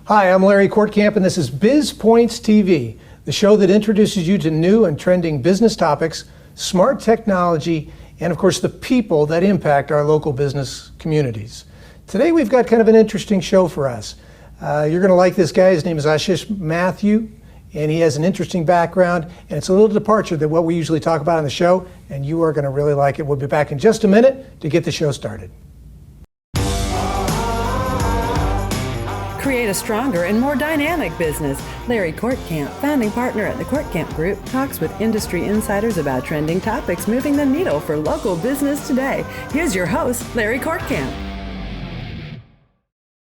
Hi, I'm Larry Courtcamp, and this is Biz Pointz TV, the show that introduces you to new and trending business topics, smart technology, and of course the people that impact our local business communities. Today we've got kind of an interesting show for us. You're going to like this guy. His name is Ashish Mathews, and he has an interesting background, and it's a little departure than what we usually talk about on the show, and you are going to really like it. We'll be back in just a minute to get the show started. Create a stronger and more dynamic business. Larry Courtcamp, founding partner at the Courtcamp Group, talks with industry insiders about trending topics moving the needle for local business today. Here's your host, Larry Courtcamp.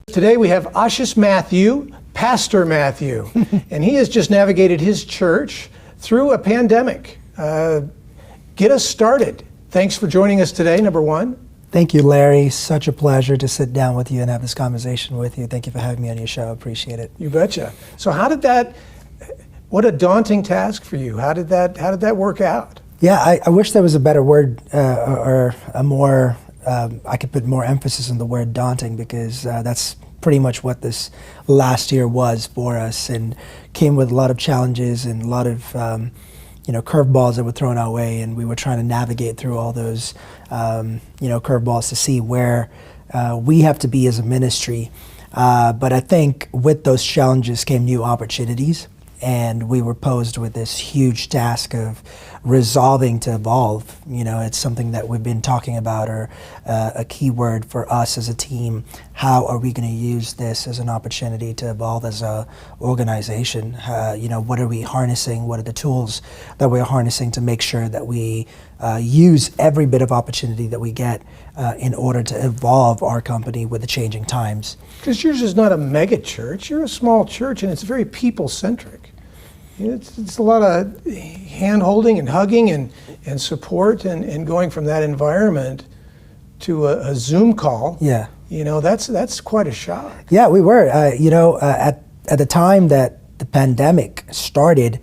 Today we have Ashish Mathews, Pastor Mathews, and he has just navigated his church through a pandemic. Get us started. Thanks for joining us today, number one. Thank you, Larry. Such a pleasure to sit down with you and have this conversation with you. Thank you for having me on your show. I appreciate it. You betcha. So what a daunting task for you. How did that work out? Yeah, I wish there was a better word or a more, I could put more emphasis on the word daunting, because that's pretty much what this last year was for us, and came with a lot of challenges and a lot of curveballs that were thrown our way, and we were trying to navigate through all those curveballs to see where we have to be as a ministry. But I think with those challenges came new opportunities, and we were posed with this huge task of resolving to evolve. It's something that we've been talking about, or a key word for us as a team. How are we going to use this as an opportunity to evolve as a organization? What are we harnessing? What are the tools that we're harnessing to make sure that we use every bit of opportunity that we get in order to evolve our company with the changing times? Because yours is not a mega church. You're a small church, and it's very people-centric. It's a lot of hand-holding and hugging and support, and going from that environment to a Zoom call. Yeah. That's quite a shock. Yeah, we were. At the time that the pandemic started,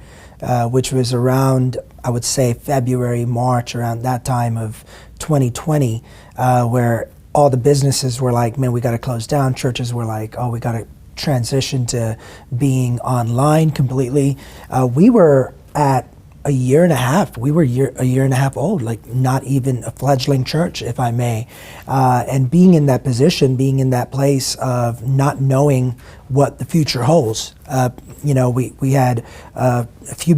which was around, I would say, February, March, around that time of 2020, where all the businesses were like, man, we got to close down. Churches were like, oh, we got to transition to being online completely. We were at a year and a half. We were a year and a half old, like not even a fledgling church, if I may. And being in that position, being in that place of not knowing what the future holds. We had a few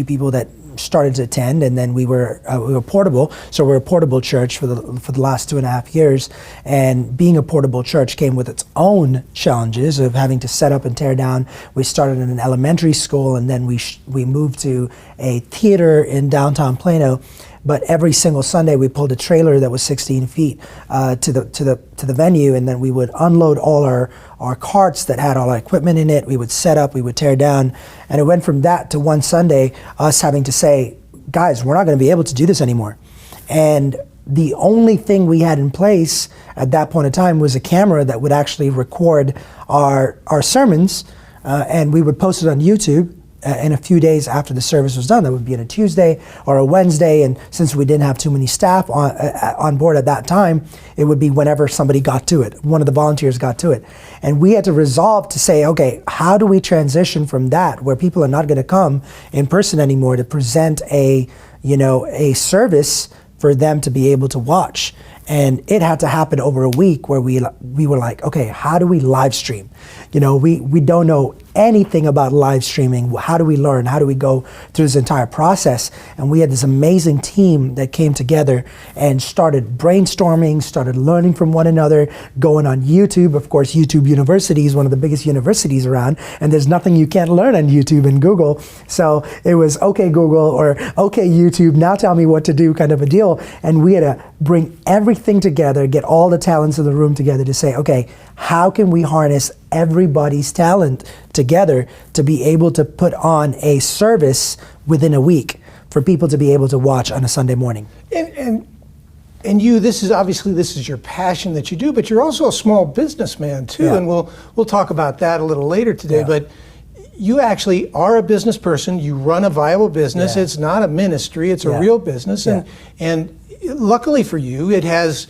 people that started to attend, and then we were portable. So we're a portable church for the last 2.5 years. And being a portable church came with its own challenges of having to set up and tear down. We started in an elementary school, and then we moved to a theater in downtown Plano. But every single Sunday we pulled a trailer that was 16 feet to the venue, and then we would unload all our carts that had all our equipment in it. We would set up, we would tear down, and it went from that to one Sunday us having to say, guys, we're not going to be able to do this anymore. And the only thing we had in place at that point in time was a camera that would actually record our sermons, and we would post it on YouTube. In a few days after the service was done. That would be on a Tuesday or a Wednesday, and since we didn't have too many staff on board at that time, it would be whenever somebody got to it, one of the volunteers got to it. And we had to resolve to say, okay, how do we transition from that, where people are not going to come in person anymore, to present a service for them to be able to watch? And it had to happen over a week, where we were like, okay, how do we live stream? We don't know anything about live streaming. How do we learn? How do we go through this entire process? And we had this amazing team that came together and started brainstorming, started learning from one another, going on YouTube. Of course, YouTube University is one of the biggest universities around, and there's nothing you can't learn on YouTube and Google. So it was, okay, Google, or okay, YouTube, now tell me what to do, kind of a deal. And we had to bring everything together, get all the talents in the room together to say, okay, how can we harness everybody's talent together to be able to put on a service within a week for people to be able to watch on a Sunday morning? And you, this is your passion that you do, but you're also a small businessman too, Yeah. and we'll talk about that a little later today. Yeah. But you actually are a business person. You run a viable business. Yeah. It's not a ministry. It's a Yeah. real business, Yeah. and luckily for you, it has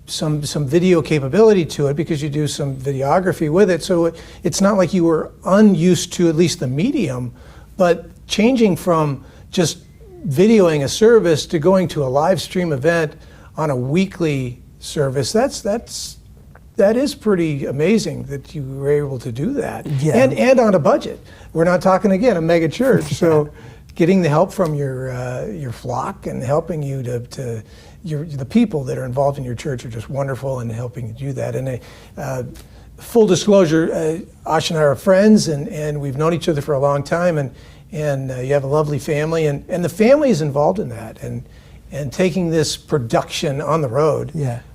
some video capability to it because you do some videography with it. So it's not like you were unused to at least the medium, but changing from just videoing a service to going to a live stream event on a weekly service, that is pretty amazing that you were able to do that. Yeah. And on a budget. We're not talking, again, a mega church. So getting the help from your flock and helping you the people that are involved in your church are just wonderful in helping you do that. And full disclosure, Ash and I are friends, and we've known each other for a long time, and you have a lovely family, and the family is involved in that. And taking this production on the road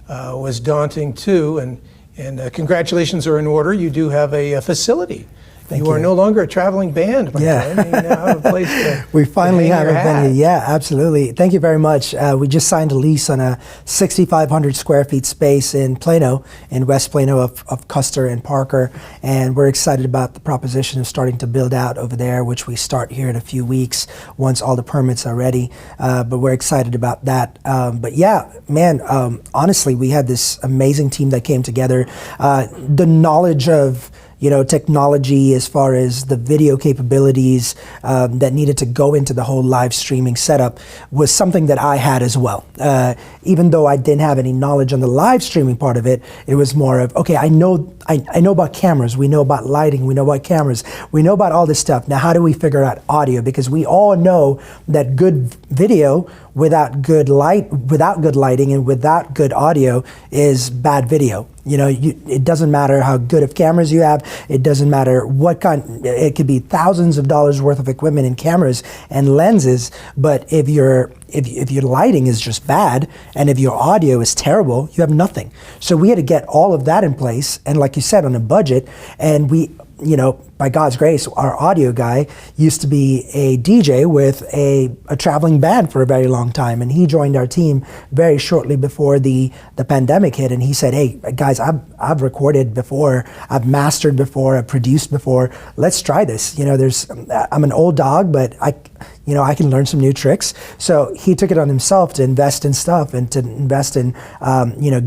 was daunting too. And congratulations are in order. You do have a facility. Thank you are you. no longer a traveling band, my friend. You now have a place to we finally to hang have your a venue. hat. Yeah, absolutely. Thank you very much. We just signed a lease on a 6,500 square feet space in Plano, in West Plano of Custer and Parker. And we're excited about the proposition of starting to build out over there, which we start here in a few weeks once all the permits are ready. But we're excited about that. But yeah, man, honestly, we had this amazing team that came together. The knowledge of technology as far as the video capabilities that needed to go into the whole live streaming setup was something that I had as well. Even though I didn't have any knowledge on the live streaming part of it, it was more of, okay, I know about cameras, we know about lighting, we know about cameras, we know about all this stuff. Now, how do we figure out audio? Because we all know that good video without good lighting and without good audio is bad video. It doesn't matter how good of cameras you have. It doesn't matter what kind. It could be thousands of dollars worth of equipment and cameras and lenses, but if your lighting is just bad and if your audio is terrible, you have nothing. So we had to get all of that in place, and like you said, on a budget. And we, by God's grace, our audio guy used to be a DJ with a traveling band for a very long time, and he joined our team very shortly before the pandemic hit. And he said, "Hey guys, I've recorded before, I've mastered before, I've produced before. Let's try this. I'm an old dog, but I can learn some new tricks." So he took it on himself to invest in stuff and to invest in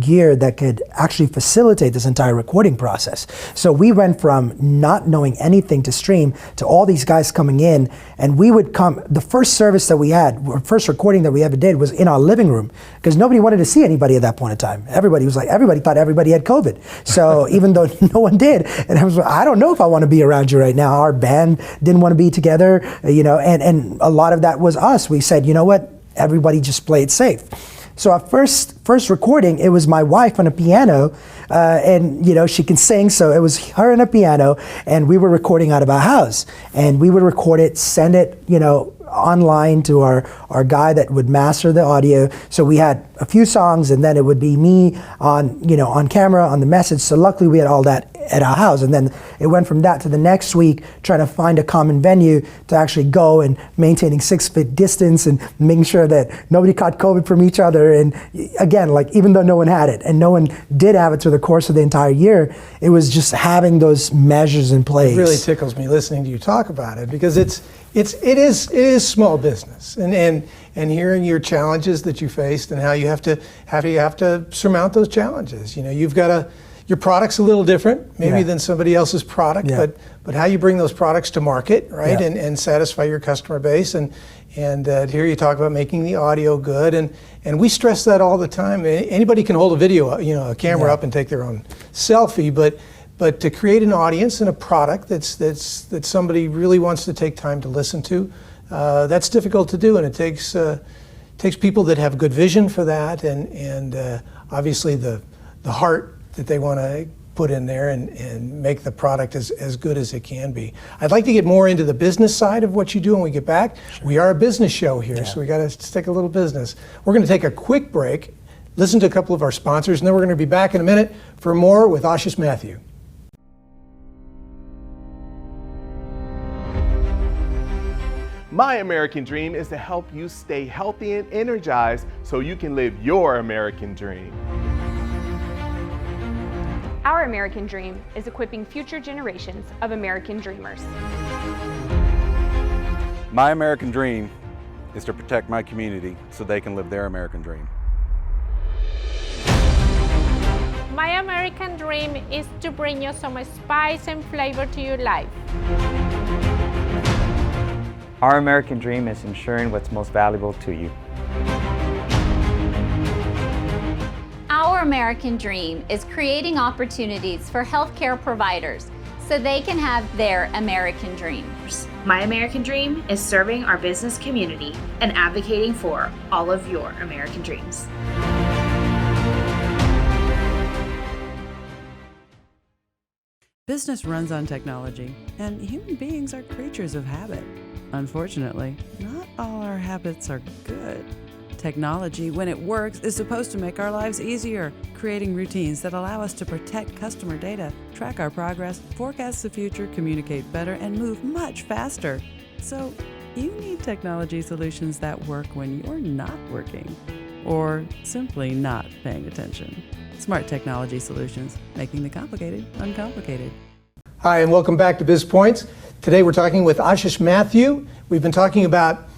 gear that could actually facilitate this entire recording process. So we went from not knowing anything to stream to all these guys coming in, and we would come. The first service that we had, or first recording that we ever did, was in our living room because nobody wanted to see anybody at that point in time. Everybody thought everybody had COVID. So even though no one did, and I don't know if I want to be around you right now. Our band didn't want to be together, and a lot of that was us. We said, you know what, everybody just play it safe. So our first recording, it was my wife on a piano, and she can sing, so it was her and a piano, and we were recording out of our house, and we would record it, send it, online to our guy that would master the audio. So we had a few songs, and then it would be me on camera on the message. So luckily we had all that at our house, and then it went from that to the next week trying to find a common venue to actually go, and maintaining 6 feet distance and making sure that nobody caught COVID from each other. And again, even though no one had it, and no one did have it through the course of the entire year, it was just having those measures in place. It really tickles me listening to you talk about it, because it is small business, and hearing your challenges that you faced and how you have to surmount those challenges. You've got your product's a little different maybe than somebody else's product, but how you bring those products to market, right, and satisfy your customer base, and to hear you talk about making the audio good, and we stress that all the time. Anybody can hold a video, a camera up and take their own selfie, but to create an audience and a product that somebody really wants to take time to listen to, that's difficult to do, and it takes people that have good vision for that, and obviously the heart that they want to put in there and make the product as good as it can be. I'd like to get more into the business side of what you do when we get back. Sure. We are a business show here, so we got to stick a little business. We're going to take a quick break, listen to a couple of our sponsors, and then we're going to be back in a minute for more with Ashish Mathews. My American dream is to help you stay healthy and energized so you can live your American dream. Our American dream is equipping future generations of American dreamers. My American dream is to protect my community so they can live their American dream. My American dream is to bring you some spice and flavor to your life. Our American dream is ensuring what's most valuable to you. Our American dream is creating opportunities for healthcare providers so they can have their American dreams. My American dream is serving our business community and advocating for all of your American dreams. Business runs on technology, and human beings are creatures of habit. Unfortunately, not all our habits are good. Technology, when it works, is supposed to make our lives easier, creating routines that allow us to protect customer data, track our progress, forecast the future, communicate better, and move much faster. So, you need technology solutions that work when you're not working, or simply not paying attention. Smart technology solutions, making the complicated uncomplicated. Hi, and welcome back to Biz Pointz. Today we're talking with Ashish Mathews. We've been talking about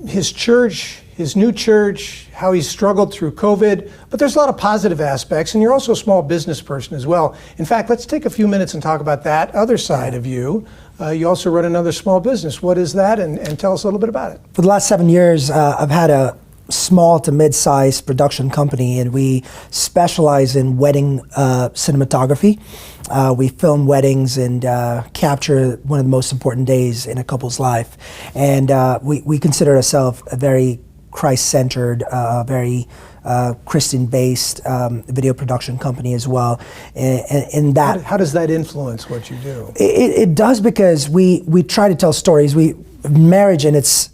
his church, his new church, how he's struggled through COVID, but there's a lot of positive aspects, and you're also a small business person as well. In fact, let's take a few minutes and talk about that other side of you. You also run another small business. What is that? And tell us a little bit about it. For the last 7 years, I've had a small to mid-sized production company, and we specialize in wedding cinematography. We film weddings and capture one of the most important days in a couple's life. And we consider ourselves a very Christ-centered, very Christian-based video production company as well. And that how does that influence what you do? It does, because we try to tell stories. Marriage in its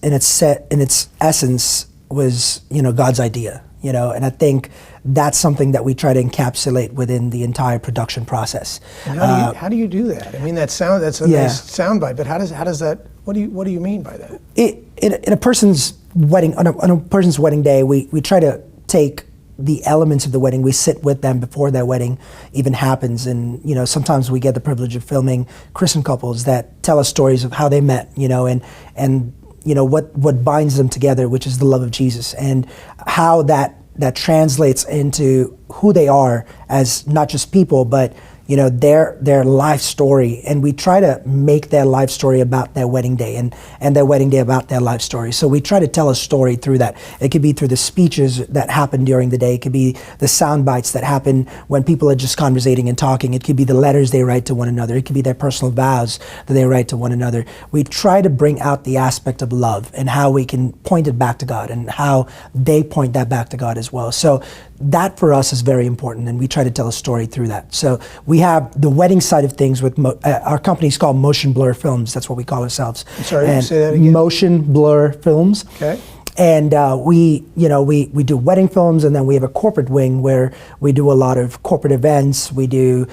essence was, God's idea, and I think that's something that we try to encapsulate within the entire production process. And how do you do that? I mean, that's a nice soundbite, but how does that? What do you mean by that? In a person's wedding, on a person's wedding day, we try to take the elements of the wedding. We sit with them before their wedding even happens, and sometimes we get the privilege of filming Christian couples that tell us stories of how they met, and what binds them together, which is the love of Jesus, and how that translates into who they are as not just people, but their life story. And we try to make their life story about their wedding day, and their wedding day about their life story. So we try to tell a story through that. It could be through the speeches that happen during the day. It could be the sound bites that happen when people are just conversating and talking. It could be the letters they write to one another. It could be their personal vows that they write to one another. We try to bring out the aspect of love and how we can point it back to God, and how they point that back to God as well. So that for us is very important, and we try to tell a story through that. So we have the wedding side of things with our company's called Motion Blur Films. That's what we call ourselves. I'm sorry, say that again. Motion Blur Films. Okay. And we do wedding films, and then we have a corporate wing where we do a lot of corporate events. We do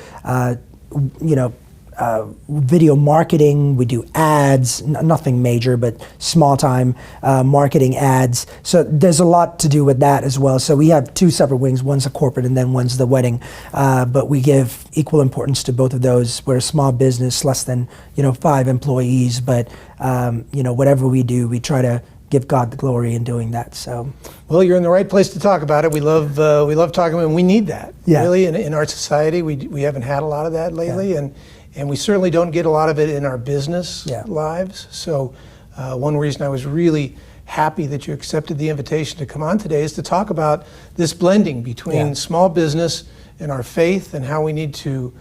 video marketing, we do ads, nothing major, but small time marketing ads. So there's a lot to do with that as well. So we have two separate wings, one's a corporate and then one's the wedding. But we give equal importance to both of those. We're a small business, less than 5 employees, but whatever we do, we try to give God the glory in doing that. So, well, you're in the right place to talk about it. We love talking, and we need that really in our society. We haven't had a lot of that lately, and we certainly don't get a lot of it in our business lives. So one reason I was really happy that you accepted the invitation to come on today is to talk about this blending between small business and our faith, and how we need to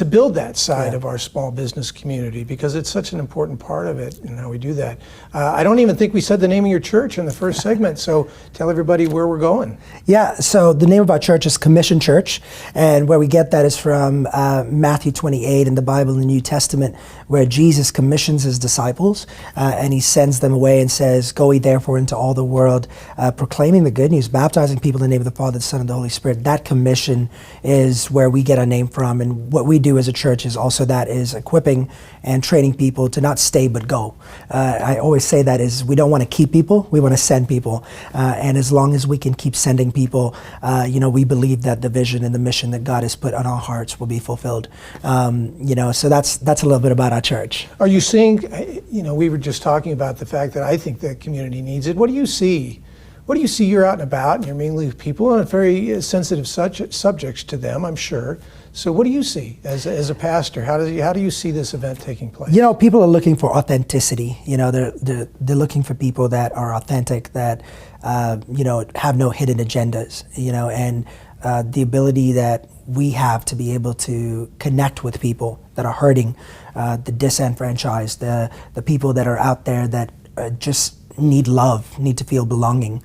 build that side of our small business community, because it's such an important part of it and how we do that. I don't even think we said the name of your church in the first segment, so tell everybody where we're going. Yeah, so the name of our church is Commission Church, and where we get that is from Matthew 28 in the Bible in the New Testament, where Jesus commissions his disciples, and he sends them away and says, "Go ye therefore into all the world, proclaiming the good news, baptizing people in the name of the Father, the Son, and the Holy Spirit." That commission is where we get our name from, and what we do as a church is also that is equipping and training people to not stay but go. I always say that is we don't want to keep people, we want to send people, and as long as we can keep sending people, we believe that the vision and the mission that God has put on our hearts will be fulfilled. So that's a little bit about our church. Are you seeing? We were just talking about the fact that I think the community needs it. What do you see what do you see? You're out and about, and you're mingling with people, and it's very sensitive subjects to them, I'm sure. So what do you see as a pastor? How do you see this event taking place? You know, people are looking for authenticity. You know, they're looking for people that are authentic, that you know, have no hidden agendas. You know, and the ability that we have to be able to connect with people that are hurting, the disenfranchised, the people that are out there that just need love, need to feel belonging.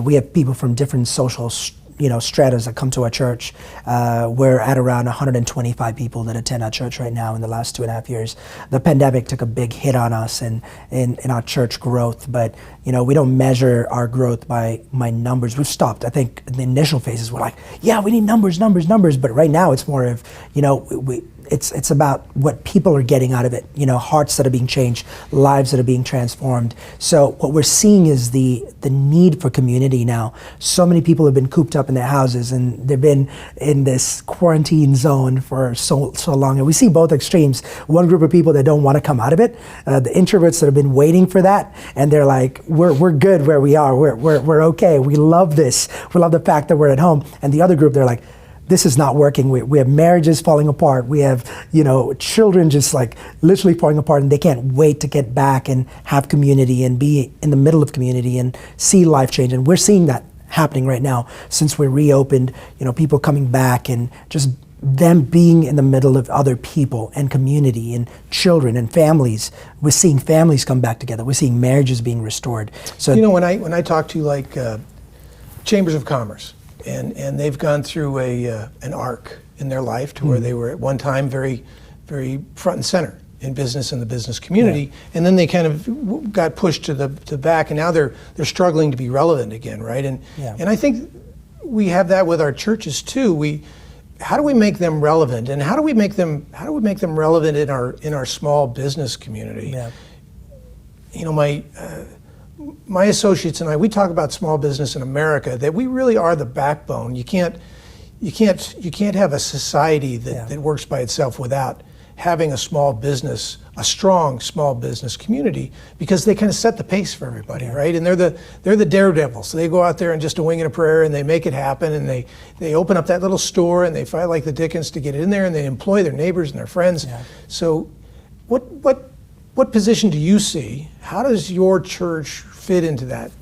We have people from different social stratas that come to our church. We're at around 125 people that attend our church right now in the last 2.5 years. The pandemic took a big hit on us and in our church growth, but you know, we don't measure our growth by numbers. We've stopped. I think in the initial phases we're like, yeah, we need numbers, but right now it's more of, you know, it's about what people are getting out of it, you know, hearts that are being changed, lives that are being transformed. So what we're seeing is the need for community now. So many people have been cooped up in their houses, and they've been in this quarantine zone for so long. And we see both extremes. One group of people that don't want to come out of it, the introverts that have been waiting for that, and they're like, we're good where we are. We're okay. We love this. We love the fact that we're at home. And the other group, they're like, this is not working. We have marriages falling apart. We have, you know, children just like literally falling apart, and they can't wait to get back and have community and be in the middle of community and see life change. And we're seeing that happening right now since we're reopened, you know, people coming back and just them being in the middle of other people and community and children and families. We're seeing families come back together. We're seeing marriages being restored. So, you know, when I talk to like chambers of commerce, and they've gone through an arc in their life to where they were at one time very, very front and center in business and the business community, and then they kind of got pushed to the back, and now they're struggling to be relevant again, right? And I think we have that with our churches too. How do we make them relevant, and how do we make them relevant in our small business community? Yeah. You know, my associates and I, we talk about small business in America, that we really are the backbone. You can't have a society that works by itself without having a strong small business community, because they kind of set the pace for everybody, right? And they're the daredevils. So they go out there and just a wing and a prayer, and they make it happen, and they open up that little store, and they fight like the Dickens to get it in there, and they employ their neighbors and their friends. Yeah. So what position do you see? How does your church fit into that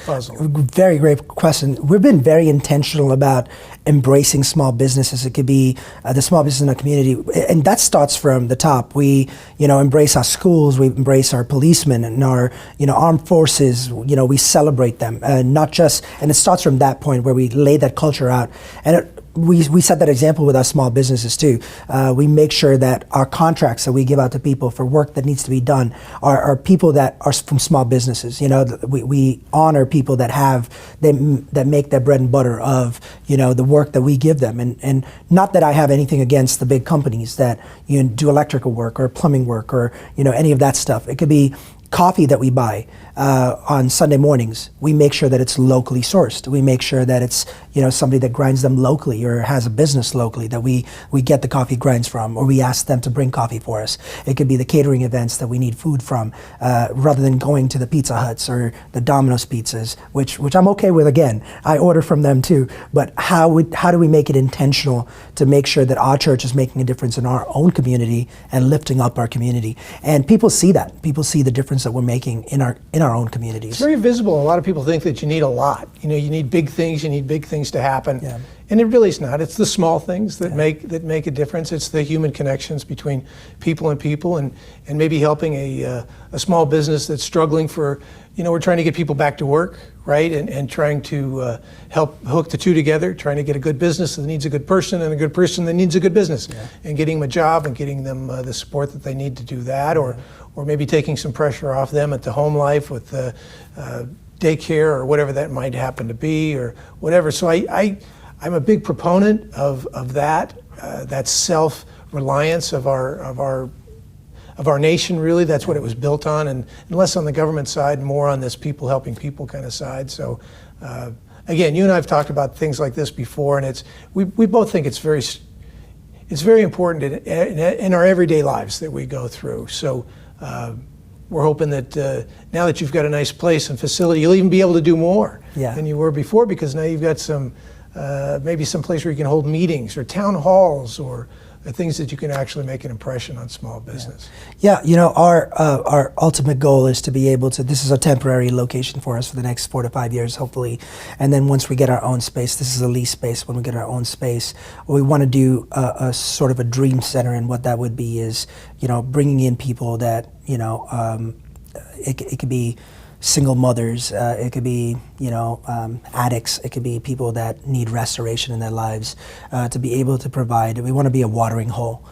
puzzle? Very great question. We've been very intentional about embracing small businesses. It could be the small business in our community, and that starts from the top. We, you know, embrace our schools, we embrace our policemen and our, you know, armed forces. You know, we celebrate them, not just. And it starts from that point where we lay that culture out, and we set that example with our small businesses too. We make sure that our contracts that we give out to people for work that needs to be done are people that are from small businesses. You know, we honor people that make their bread and butter of, you know, the work that we give them. And not that I have anything against the big companies that, you know, do electrical work or plumbing work or, you know, any of that stuff. It could be coffee that we buy on Sunday mornings. We make sure that it's locally sourced. We make sure that it's, you know, somebody that grinds them locally or has a business locally that we get the coffee grinds from, or we ask them to bring coffee for us. It could be the catering events that we need food from, rather than going to the Pizza Huts or the Domino's pizzas, which I'm okay with. Again, I order from them too. But how do we make it intentional to make sure that our church is making a difference in our own community and lifting up our community? And people see that. People see the difference that we're making in our own communities. It's very visible. A lot of people think that you need a lot. You know, you need big things to happen. Yeah. And it really is not. It's the small things that make a difference. It's the human connections between people and maybe helping a small business that's struggling for, you know, we're trying to get people back to work, right? And trying to help hook the two together, trying to get a good business that needs a good person and a good person that needs a good business, and getting them a job and getting them the support that they need to do that, or maybe taking some pressure off them at the home life with daycare or whatever that might happen to be, or whatever. So I'm a big proponent of that self-reliance of our nation. Really, that's what it was built on, and less on the government side, more on this people helping people kind of side. So again, you and I have talked about things like this before, and we both think it's very important in our everyday lives that we go through. So we're hoping that now that you've got a nice place and facility, you'll even be able to do more than you were before, because now you've got some maybe some place where you can hold meetings or town halls or things that you can actually make an impression on small business. Yeah, you know, our ultimate goal is to be able to, this is a temporary location for us for the next 4 to 5 years, hopefully. And then once we get our own space, this is a lease space, when we get our own space, we want to do a sort of a dream center, and what that would be is, you know, bringing in people that, you know, it could be single mothers, it could be, you know, addicts, it could be people that need restoration in their lives, to be able to provide. We want to be a watering hole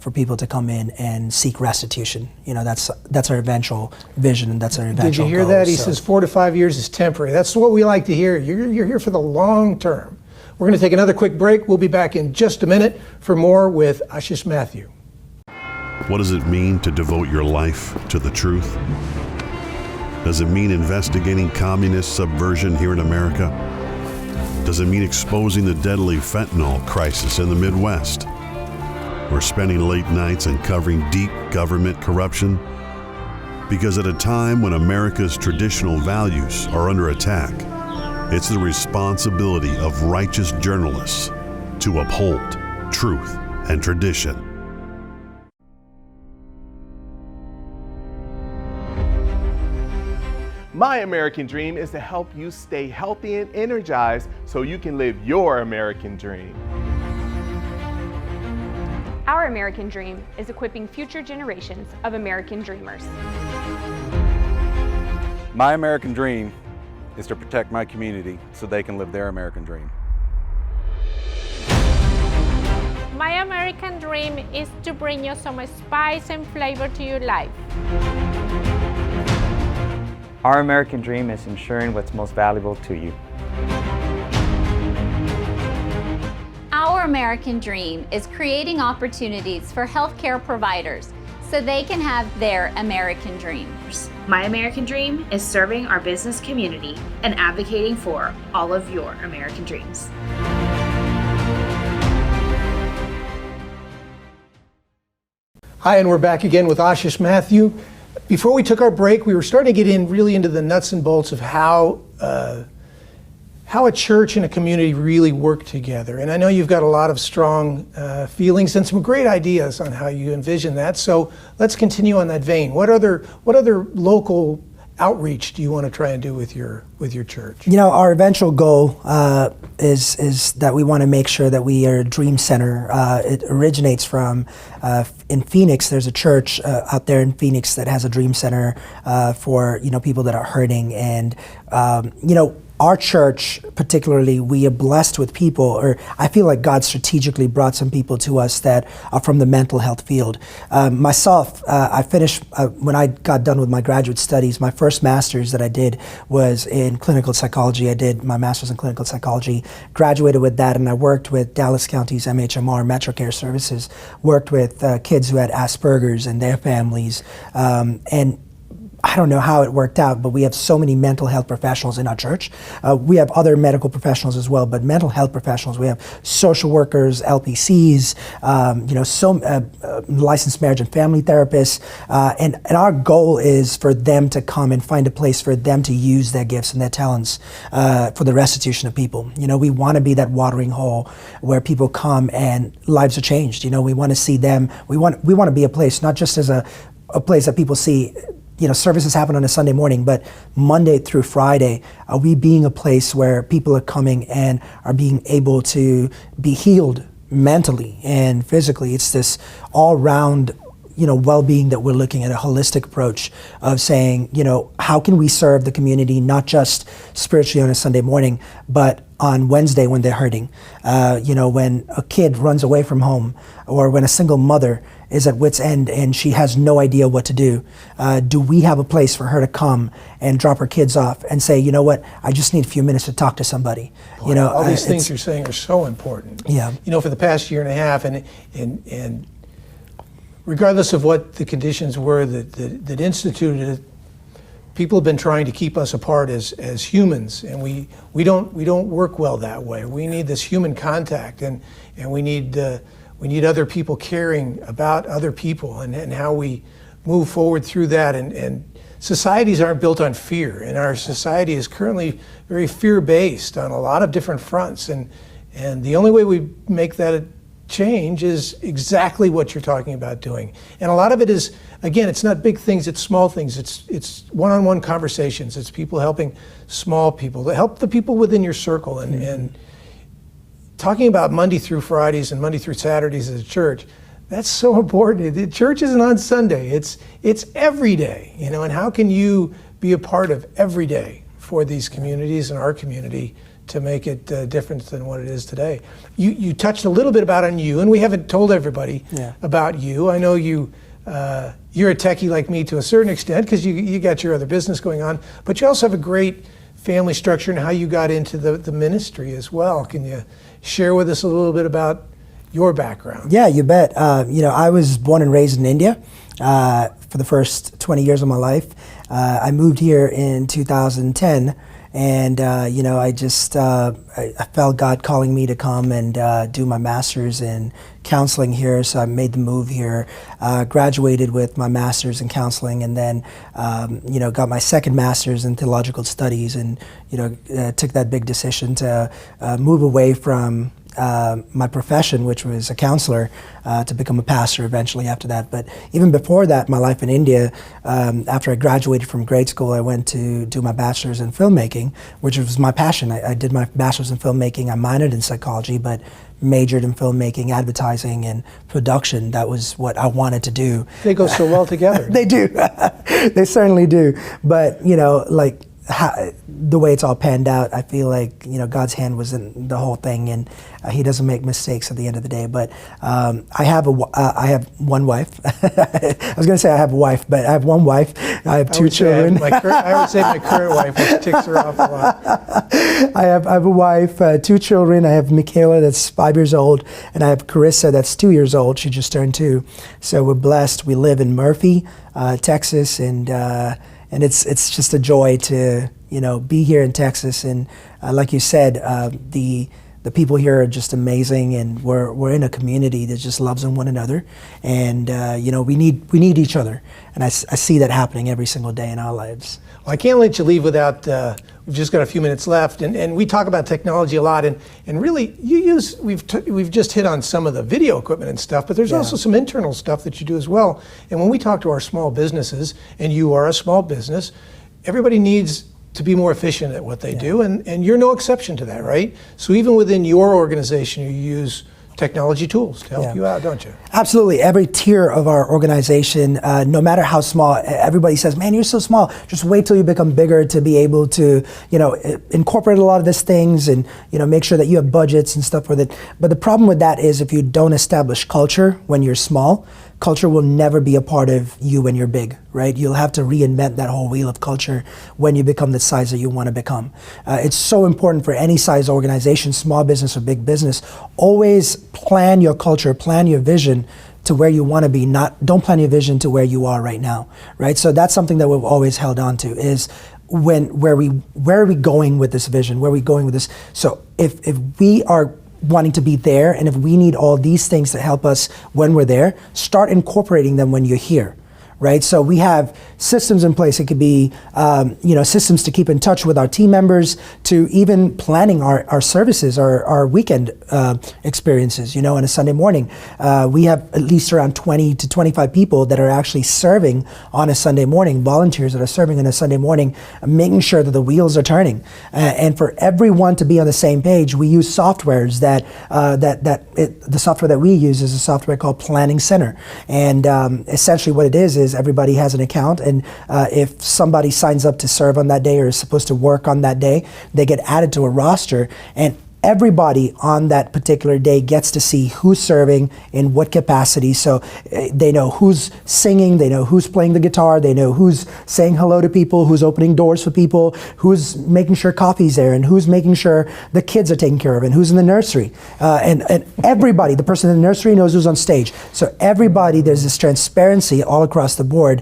for people to come in and seek restitution. You know, that's our eventual vision, and that's our eventual Did you hear goal, that? He says 4 to 5 years is temporary. That's what we like to hear. You're here for the long term. We're going to take another quick break. We'll be back in just a minute for more with Ashish Mathews. What does it mean to devote your life to the truth? Does it mean investigating communist subversion here in America? Does it mean exposing the deadly fentanyl crisis in the Midwest? Or spending late nights and covering deep government corruption? Because at a time when America's traditional values are under attack, it's the responsibility of righteous journalists to uphold truth and tradition. My American dream is to help you stay healthy and energized so you can live your American dream. Our American dream is equipping future generations of American dreamers. My American dream is to protect my community so they can live their American dream. My American dream is to bring you some spice and flavor to your life. Our American dream is ensuring what's most valuable to you. Our American dream is creating opportunities for healthcare providers so they can have their American dreams. My American dream is serving our business community and advocating for all of your American dreams. Hi, and we're back again with Ashish Mathews. Before we took our break, we were starting to get really into the nuts and bolts of how a church and a community really work together. And I know you've got a lot of strong feelings and some great ideas on how you envision that. So let's continue on that vein. What other local outreach do you want to try and do with your church? You know, our eventual goal is that we want to make sure that we are a dream center. It originates from in Phoenix. There's a church out there in Phoenix that has a dream center for, you know, people that are hurting, and you know, our church particularly, we are blessed with people, or I feel like God strategically brought some people to us that are from the mental health field. Myself, I finished, when I got done with my graduate studies, my first master's that I did was in clinical psychology. I did my master's in clinical psychology, graduated with that, and I worked with Dallas County's MHMR, Metro Care Services, worked with kids who had Asperger's and their families, and I don't know how it worked out, but we have so many mental health professionals in our church. We have other medical professionals as well, but mental health professionals, we have social workers, LPCs, you know, some licensed marriage and family therapists, and our goal is for them to come and find a place for them to use their gifts and their talents for the restitution of people. You know, we want to be that watering hole where people come and lives are changed. You know, we want to see them. We want to be a place, not just as a place that people see. You know, services happen on a Sunday morning, but Monday through Friday, are we being a place where people are coming and are being able to be healed mentally and physically? It's this all-round, you know, well-being that we're looking at, a holistic approach of saying, you know, how can we serve the community, not just spiritually on a Sunday morning, but on Wednesday when they're hurting. You know, when a kid runs away from home, or when a single mother is at wit's end and she has no idea what to do we have a place for her to come and drop her kids off and say, you know what, I just need a few minutes to talk to somebody. Boy, you know, all these things you're saying are so important. Yeah. You know, for the past year and a half, and regardless of what the conditions were that instituted it, people have been trying to keep us apart as humans, and we don't work well that way. We need this human contact, and we need other people caring about other people, and how we move forward through that. And societies aren't built on fear, and our society is currently very fear-based on a lot of different fronts. And the only way we make that a change is exactly what you're talking about doing. And a lot of it is, again, it's not big things, it's small things. It's one-on-one conversations. It's people helping small people, to help the people within your circle. And talking about Monday through Fridays and Monday through Saturdays at church, that's so important. The church isn't on Sunday, it's every day, you know, and how can you be a part of every day for these communities and our community to make it different than what it is today? You touched a little bit on you, and we haven't told everybody about you. I know you're a techie like me to a certain extent, because you got your other business going on, but you also have a great family structure and how you got into the ministry as well. Can you share with us a little bit about your background? Yeah, you bet. You know, I was born and raised in India for the first 20 years of my life. I moved here in 2010. And, you know, I just, I felt God calling me to come and do my master's in counseling here. So I made the move here, graduated with my master's in counseling, and then, you know, got my second master's in theological studies, and, you know, took that big decision to move away from my profession, which was a counselor, to become a pastor eventually after that. But even before that, my life in India, after I graduated from grade school, I went to do my bachelor's in filmmaking, which was my passion. I did my bachelor's in filmmaking. I minored in psychology, but majored in filmmaking, advertising, and production. That was what I wanted to do. They go so well together. They do. They certainly do. But, you know, like, the way it's all panned out, I feel like, you know, God's hand was in the whole thing, and He doesn't make mistakes at the end of the day. But I have one wife. I was going to say I have a wife, but I have one wife. I have two children. I would say my current wife, which ticks her off a lot. I have a wife, two children. I have Michaela, that's 5 years old, and I have Carissa, that's 2 years old. She just turned 2. So we're blessed. We live in Murphy, Texas, and it's just a joy to, you know, be here in Texas. And like you said, the people here are just amazing, and we're in a community that just loves one another. And you know, we need each other, and I see that happening every single day in our lives. Well, I can't let you leave without. We've just got a few minutes left, and we talk about technology a lot, and really we've just hit on some of the video equipment and stuff, but there's also some internal stuff that you do as well. And when we talk to our small businesses, and you are a small business, everybody needs to be more efficient at what they do, and you're no exception to that, right? So even within your organization, you use technology tools to help you out, don't you? Absolutely. Every tier of our organization, no matter how small, everybody says, man, you're so small. Just wait till you become bigger to be able to, you know, incorporate a lot of these things, and, you know, make sure that you have budgets and stuff with it. But the problem with that is, if you don't establish culture when you're small, culture will never be a part of you when you're big, right? You'll have to reinvent that whole wheel of culture when you become the size that you want to become. It's so important for any size organization, small business or big business. Always plan your culture, plan your vision to where you want to be. Don't plan your vision to where you are right now, right? So that's something that we've always held on to, is where are we going with this vision? Where are we going with this? So if we are wanting to be there, and if we need all these things to help us when we're there, start incorporating them when you're here, right? So we have systems in place. It could be, you know, systems to keep in touch with our team members, to even planning our services, our weekend experiences. You know, on a Sunday morning, we have at least around 20 to 25 people that are actually serving on a Sunday morning, volunteers that are serving on a Sunday morning, making sure that the wheels are turning. And for everyone to be on the same page, we use softwares the software that we use is a software called Planning Center. And essentially what it is everybody has an account, and if somebody signs up to serve on that day or is supposed to work on that day, they get added to a roster, and everybody on that particular day gets to see who's serving in what capacity. So they know who's singing, they know who's playing the guitar, they know who's saying hello to people, who's opening doors for people, who's making sure coffee's there, and who's making sure the kids are taken care of, and who's in the nursery. And everybody, the person in the nursery knows who's on stage. So everybody, there's this transparency all across the board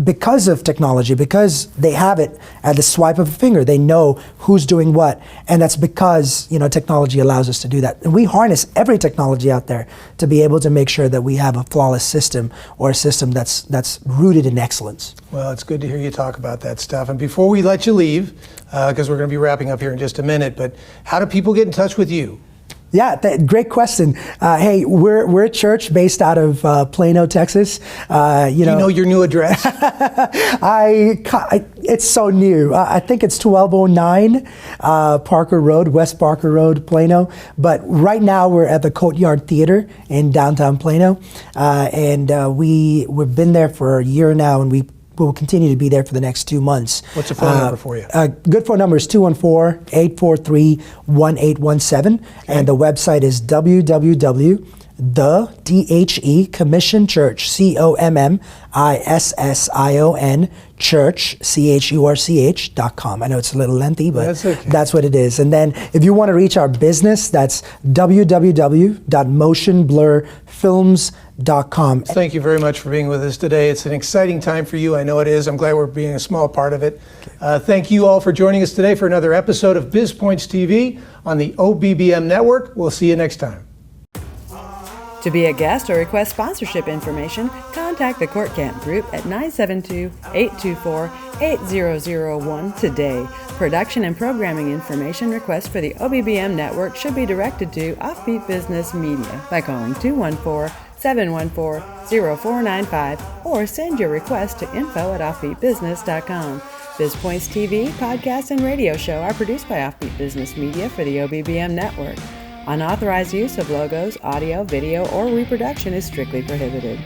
because of technology, because they have it at the swipe of a finger. They know who's doing what, and that's because, technology allows us to do that. And we harness every technology out there to be able to make sure that we have a flawless system, or a system that's rooted in excellence. Well, it's good to hear you talk about that stuff. And before we let you leave, because we're going to be wrapping up here in just a minute, but how do people get in touch with you? Yeah, great question. Hey, we're a church based out of Plano, Texas. Do you know your new address? It's so new. I think it's 1209 Parker Road, West Parker Road, Plano. But right now we're at the Courtyard Theater in downtown Plano, and we've been there for a year now, and we will continue to be there for the next 2 months. What's the phone number for you? Good phone number is 214-843-1817, and the website is www.thedhecommission church, COMMISSION church, CHURCH.com. I know it's a little lengthy, but that's okay. That's what it is. And then if you want to reach our business, that's www.motionblurfilms.com. Thank you very much for being with us today. It's an exciting time for you. I know it is. I'm glad we're being a small part of it. Thank you all for joining us today for another episode of Biz Pointz TV on the OBBM network. We'll see you next time. To be a guest or request sponsorship information, contact the Court Camp Group at 972-824-8001 today. Production and programming information requests for the OBBM network should be directed to Offbeat Business Media by calling 214-714-0495 or send your request to info@offbeatbusiness.com. Biz Pointz TV, podcast, and radio show are produced by Offbeat Business Media for the OBBM network. Unauthorized use of logos, audio, video, or reproduction is strictly prohibited.